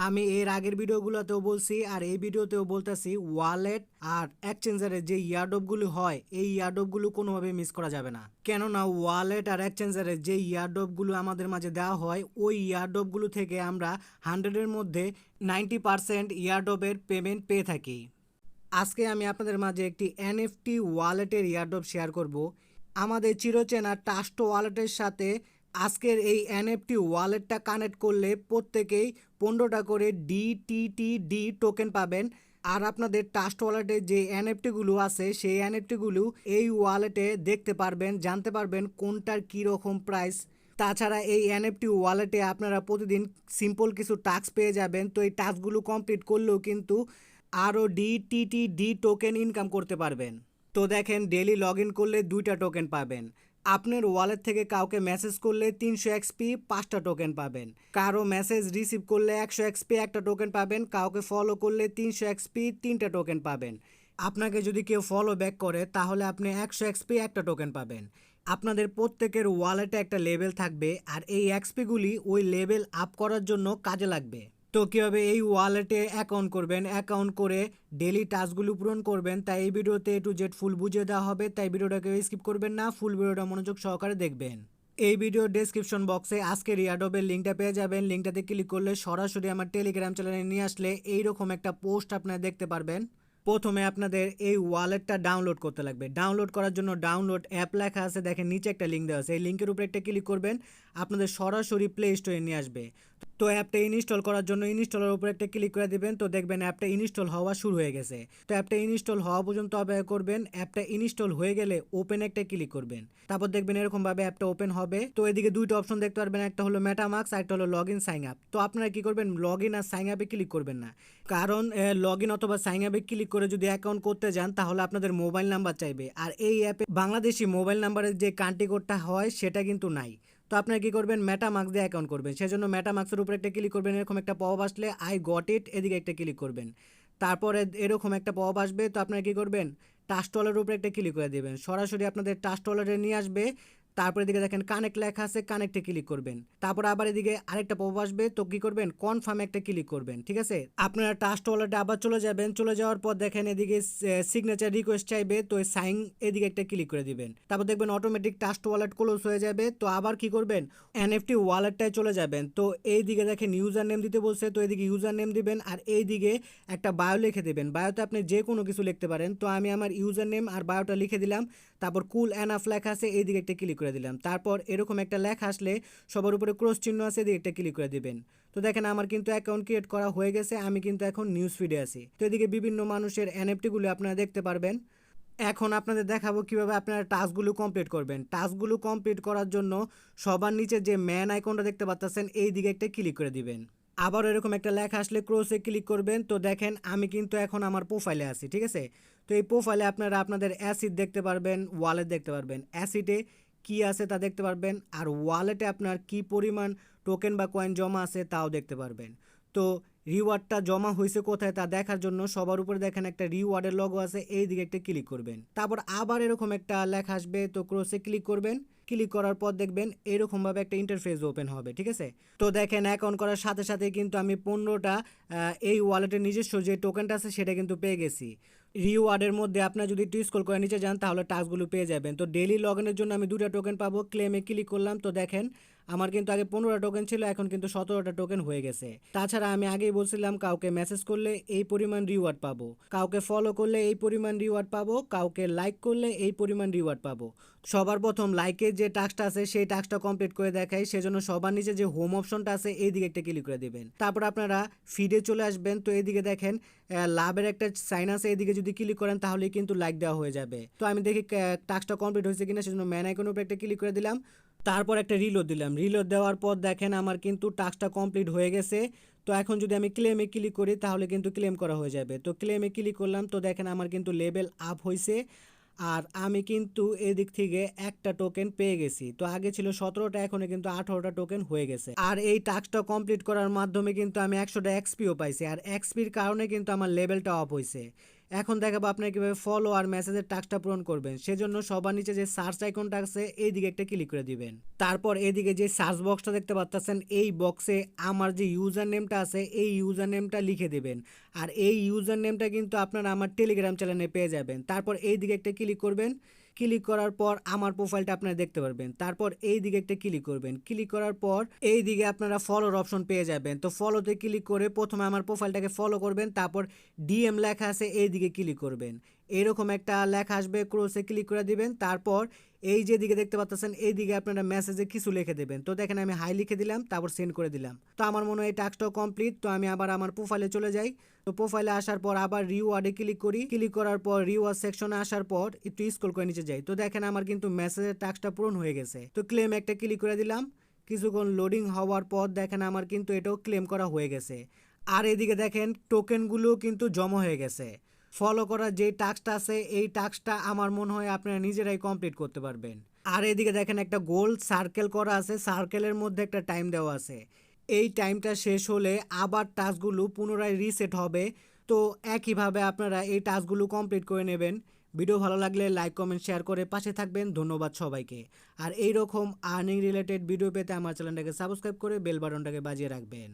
আমি এর আগের ভিডিওগুলোতেও বলছি আর এই ভিডিওতেও বলতেছি, ওয়ালেট আর এক্সচেঞ্জারের যে ইয়ারড্রপগুলো হয় এই ইয়ারড্রপগুলো কোনোভাবে মিস করা যাবে না। কেননা ওয়ালেট আর এক্সচেঞ্জারের যে ইয়ারড্রপগুলো আমাদের মাঝে দেওয়া হয় ওই ইয়ারড্রপগুলো থেকে আমরা 100-এর মধ্যে 90% ইয়ারড্রপের পেমেন্ট পেয়ে থাকি। আজকে আমি আপনাদের মাঝে একটি এনএফটি ওয়ালেটের ইয়ারড্রপ শেয়ার করব। আমাদের চিরচেনা ট্রাস্ট ওয়ালেটের সাথে আজকের এই এনএফটি ওয়ালেটটা কানেক্ট করলে প্রত্যেকেই 15টা করে ডিটিটিডি টোকেন পাবেন। আর আপনাদের ট্রাস্ট ওয়ালেটে যে এনএফটিগুলো আছে সেই এনএফটিগুলো এই ওয়ালেটে দেখতে পারবেন, জানতে পারবেন কোনটার কীরকম প্রাইস। তাছাড়া এই এনএফটি ওয়ালেটে আপনারা প্রতিদিন সিম্পল কিছু টাস্ক পেয়ে যাবেন। তো এই টাস্কগুলো কমপ্লিট করলেও কিন্তু আরও ডিটিটিডি টোকেন ইনকাম করতে পারবেন। তো দেখেন, ডেলি লগ ইন করলে 2টা টোকেন পাবেন। আপনার ওয়ালেট থেকে কাউকে মেসেজ করলে 300 এক্সপি 5টা টোকেন পাবেন। কারো মেসেজ রিসিভ করলে 100 এক্সপি 1টা টোকেন পাবেন। কাউকে ফলো করলে 300 এক্সপি 3টা টোকেন পাবেন। আপনাকে যদি কেউ ফলো ব্যাক করে তাহলে আপনি 100 এক্সপি 1টা টোকেন পাবেন। আপনাদের প্রত্যেকের ওয়ালেটে একটা লেভেল থাকবে আর এই এক্সপিগুলি ওই লেভেল আপ করার জন্য কাজে লাগবে। তো কীভাবে এই ওয়ালেটে অ্যাকাউন্ট করবেন, অ্যাকাউন্ট করে ডেলি টাস্কগুলো পূরণ করবেন, তাই এই ভিডিওতে A to Z ফুল বুঝিয়ে দেওয়া হবে। তাই ভিডিওটাকে স্কিপ করবেন না, ফুল ভিডিওটা মনোযোগ সহকারে দেখবেন। এই ভিডিওর ডেসক্রিপশন বক্সে আজকের ইয়ারড্রপের লিঙ্কটা পেয়ে যাবেন। লিঙ্কটাতে ক্লিক করলে সরাসরি আমার টেলিগ্রাম চ্যানেলে নিয়ে আসলে এইরকম একটা পোস্ট আপনারা দেখতে পারবেন। প্রথমে আপনাদের এই ওয়ালেটটা ডাউনলোড করতে লাগবে। ডাউনলোড করার জন্য ডাউনলোড অ্যাপ লেখা আছে, দেখেন নিচে একটা লিঙ্ক দেওয়া আছে। এই লিঙ্কের উপরে একটা ক্লিক করবেন, আপনাদের সরাসরি প্লে স্টোরে নিয়ে আসবে। তো অ্যাপটা ইনস্টল করার জন্য ইনস্টলের উপরে একটা ক্লিক করে দেবেন। তো দেখবেন অ্যাপটা ইনস্টল হওয়া শুরু হয়ে গেছে। তো অ্যাপটা ইনস্টল হওয়া পর্যন্ত অপেক্ষা করবেন। অ্যাপটা ইনস্টল হয়ে গেলে ওপেন একটা ক্লিক করবেন। তারপর দেখবেন এরকমভাবে অ্যাপটা ওপেন হবে। তো এদিকে 2টা অপশন দেখতে পারবেন, একটা হলো মেটামাস্ক আর একটা হলো লগ ইন সাইন আপ। তো আপনারা কি করবেন, লগ ইন আর সাইন আপে ক্লিক করবেন না। কারণ লগ ইন অথবা সাইন আপে ক্লিক করে যদি অ্যাকাউন্ট করতে যান তাহলে আপনাদের মোবাইল নাম্বার চাইবে। আর এই অ্যাপে বাংলাদেশি মোবাইল নাম্বারের যে কান্ট্রি কোডটা হয় সেটা কিন্তু নাই। তো আপনারা কি করবেন, মেটামাস্ক দিয়ে অ্যাকাউন্ট করবেন। সেজন্য মেটামাস্কের উপরে একটা ক্লিক করবেন। এরকম একটা পপ আসলে আই গট ইট এদিকে একটা ক্লিক করবেন। তারপরে এরকম একটা পপ আসবে। তো আপনারা কি করবেন, ট্রাস্ট ওয়ালেটের উপরে একটা ক্লিক করে দেবেন। সরাসরি আপনাদের ট্রাস্ট ওয়ালেটে নিয়ে আসবে। তারপরে এদিকে দেখেন কানেক্ট লেখা আছে, কানেক্টে ক্লিক করবেন। তারপর আবার এদিকে আরেকটা পপ আসবে। তো কি করবেন, কনফার্মে একটা ক্লিক করবেন। ঠিক আছে, আপনারা ট্রাস্ট ওয়ালেটে আবার চলে যাবেন। চলে যাওয়ার পর দেখেন এদিকে সিগনেচার রিকোয়েস্ট চাইবে। তো সাইন এদিকে একটা ক্লিক করে দিবেন। তারপর দেখবেন অটোমেটিক ট্রাস্ট ওয়ালেট ক্লোজ হয়ে যাবে। তো আবার কি করবেন, এনএফটি ওয়ালেটটায় চলে যাবেন। তো এইদিকে দেখেন ইউজার নেম দিতে বলছে। তো এদিকে ইউজার নেম দিবেন আর এইদিকে একটা বায়ো লিখে দেবেন। বায়োতে আপনি যে কোনো কিছু লিখতে পারেন। তো আমি আমার ইউজার নেম আর বায়োটা লিখে দিলাম। তারপর কুল এনাফ লেখা আছে, এইদিকে একটা ক্লিক করে দিলাম। তারপর এরকম একটা লেখা আসলে সবার উপরে ক্রস চিহ্ন আছে, এদিকে একটা ক্লিক করে দিবেন। তো দেখেন আমার কিন্তু অ্যাকাউন্ট ক্রিয়েট করা হয়ে গেছে। আমি কিন্তু এখন নিউজ ফিডে আছি। তো এদিকে বিভিন্ন মানুষের এনএফটিগুলো আপনারা দেখতে পারবেন। এখন আপনাদের দেখাবো কিভাবে আপনারা টাস্কগুলো কমপ্লিট করবেন। টাস্কগুলো কমপ্লিট করার জন্য সবার নিচে যে ম্যান আইকনটা দেখতে পাচ্ছেন এই দিকে একটা ক্লিক করে দিবেন। আবার এরকম একটা লেখা আসলে ক্রসে ক্লিক করবেন। তো দেখেন আমি কিন্তু এখন আমার প্রোফাইলে আছি। ঠিক আছে, তো এই প্রোফাইলে আপনারা আপনাদের অ্যাসিড দেখতে পারবেন, ওয়ালেট দেখতে পারবেন। অ্যাসিডে কি আছে তা দেখতে পারবেন আর ওয়ালেটে আপনার কি পরিমাণ টোকেন বা কয়েন জমা আছে তাও দেখতে পারবেন। তো রিওয়ার্ডটা জমা হয়েছে কোথায় তা দেখার জন্য সবার উপরে দেখেন একটা রিওয়ার্ডের লগো আছে, এই দিকে একটা ক্লিক করবেন। তারপর আবার এরকম একটা লেখা আসবে, তো ক্রসে ক্লিক করবেন। ক্লিক করার পর দেখবেন এরকমভাবে একটা ইন্টারফেস ওপেন হবে। ঠিক আছে, তো দেখেন অ্যাকাউন্ট করার সাথে সাথে কিন্তু আমি 15টা এই ওয়ালেটের নিজস্ব যে টোকেনটা আছে সেটা কিন্তু পেয়ে গেছি। রিওয়ার্ডের মধ্যে আপনার যদি একটু স্ক্রল করে নিচে যান তাহলে টাস্কগুলো পেয়ে যাবেন। তো ডেইলি লগ ইনের জন্য আমি 2টা টোকেন পাবো। ক্লেমে ক্লিক করলাম। তো দেখেন আমার কিন্তু আগে 15টা টোকেন ছিল, এখন কিন্তু 17টা টোকেন হয়ে গেছে। তাছাড়া আমি আগেই বলছিলাম কাউকে মেসেজ করলে এই পরিমাণ রিওয়ার্ড পাবো, কাউকে ফলো করলে এই পরিমাণ রিওয়ার্ড পাবো, কাউকে লাইক করলে এই পরিমাণ রিওয়ার্ড পাবো। সবার প্রথম লাইকের যে টাস্কটা আছে সেই টাস্কটা কমপ্লিট করে দেখাই। সেজন্য সবার নিচে যে হোম অপশনটা আছে এই দিকে একটা ক্লিক করে দেবেন। তারপর আপনারা ফিডে চলে আসবেন। তো এইদিকে দেখেন লাভের একটা সাইন আছে, এদিকে যদি ক্লিক করেন তাহলে কিন্তু লাইক দেওয়া হয়ে যাবে। তো আমি দেখি টাস্কটা কমপ্লিট হয়েছে কিনা, সেজন্য ম্যান আইকনের উপরে একটা ক্লিক করে দিলাম। তারপর একটা রিলোড দিলাম। রিলোড দেওয়ার পর দেখেন আমার কিন্তু টাস্কটা কমপ্লিট হয়ে গেছে। তো এখন যদি আমি ক্লেমে ক্লিক করি তাহলে কিন্তু ক্লেম করা হয়ে যাবে। তো ক্লেমে ক্লিক করলাম। তো দেখেন আমার কিন্তু লেভেল আপ হয়েছে আর আমি কিন্তু এদিক থেকে একটা টোকেন পেয়ে গেছি। তো আগে ছিল 17টা, এখন কিন্তু 18টা টোকেন হয়ে গেছে। আর এই টাস্কটা কমপ্লিট করার মাধ্যমে কিন্তু আমি 100টা এক্সপিও পাইছি আর এক্সপির কারণে কিন্তু আমার লেভেলটা আপ হয়েছে। এখন দেখাবো আপনারা কিভাবে ফলো আর মেসেজের টাস্কটা পূরণ করবেন। সেজন্য সবার নিচে যে সার্চ আইকনটা আছে এই দিকে একটা ক্লিক করে দিবেন। তারপর এদিকে যে সার্চ বক্সটা দেখতে পাচ্ছেন এই বক্সে আমার যে ইউজার নেমটা আছে এই ইউজার নেমটা লিখে দিবেন। আর এই ইউজার নেমটা কিন্তু আপনারা আমার টেলিগ্রাম চ্যানেলে পেয়ে যাবেন। তারপর এই দিকে একটা ক্লিক করবেন। ক্লিক করার পর আমার প্রোফাইলটা আপনারা দেখতে পারবেন। তারপর এই দিকে একটা ক্লিক করবেন। ক্লিক করার পর এই দিকে আপনারা ফলোর অপশন পেয়ে যাবেন। তো ফলোতে ক্লিক করে প্রথমে আমার প্রোফাইলটাকে ফলো করবেন। তারপর ডিএম লেখা আছে এই দিকে ক্লিক করবেন। এরকম একটা লেখা আসবে, ক্রসে ক্লিক করে দিবেন। তারপর এই যে দিকে দেখতে পাচ্ছেন এই দিকে আপনারা মেসেজে কিছু লিখে দেবেন। তো দেখেন আমি হাই লিখে দিলাম, তারপর সেন্ড করে দিলাম। তো আমার মনে হয় এই টাস্কটাও কমপ্লিট। তো আমি আবার আমার প্রোফাইলে চলে যাই। তো প্রোফাইলে আসার পর আবার রিওয়ার্ডে ক্লিক করি। ক্লিক করার পর রিওয়ার্ড সেকশনে আসার পর একটু স্ক্রল করে নিচে যাই। তো দেখেন আমার কিন্তু মেসেজের টাস্কটা পূরণ হয়ে গেছে। তো ক্লেম একটা ক্লিক করে দিলাম। কিছুক্ষণ লোডিং হওয়ার পর দেখেন আমার কিন্তু এটাও ক্লেম করা হয়ে গেছে। আর এদিকে দেখেন টোকেনগুলো কিন্তু জমা হয়ে গেছে। ফলো করার যে টাস্কটা আছে এই টাস্কটা আমার মনে হয় আপনারা নিজেরাই কমপ্লিট করতে পারবেন। আর এদিকে দেখেন একটা গোল সার্কেল করা আছে, সার্কেলের মধ্যে একটা টাইম দেওয়া আছে। এই টাইমটা শেষ হলে আবার টাস্কগুলো পুনরায় রিসেট হবে। তো একইভাবে আপনারা এই টাস্কগুলো কমপ্লিট করে নেবেন। ভিডিও ভালো লাগলে লাইক কমেন্ট শেয়ার করে পাশে থাকবেন। ধন্যবাদ সবাইকে। আর এইরকম আর্নিং রিলেটেড ভিডিও পেতে আমার চ্যানেলটাকে সাবস্ক্রাইব করে বেল বাটনটাকে বাজিয়ে রাখবেন।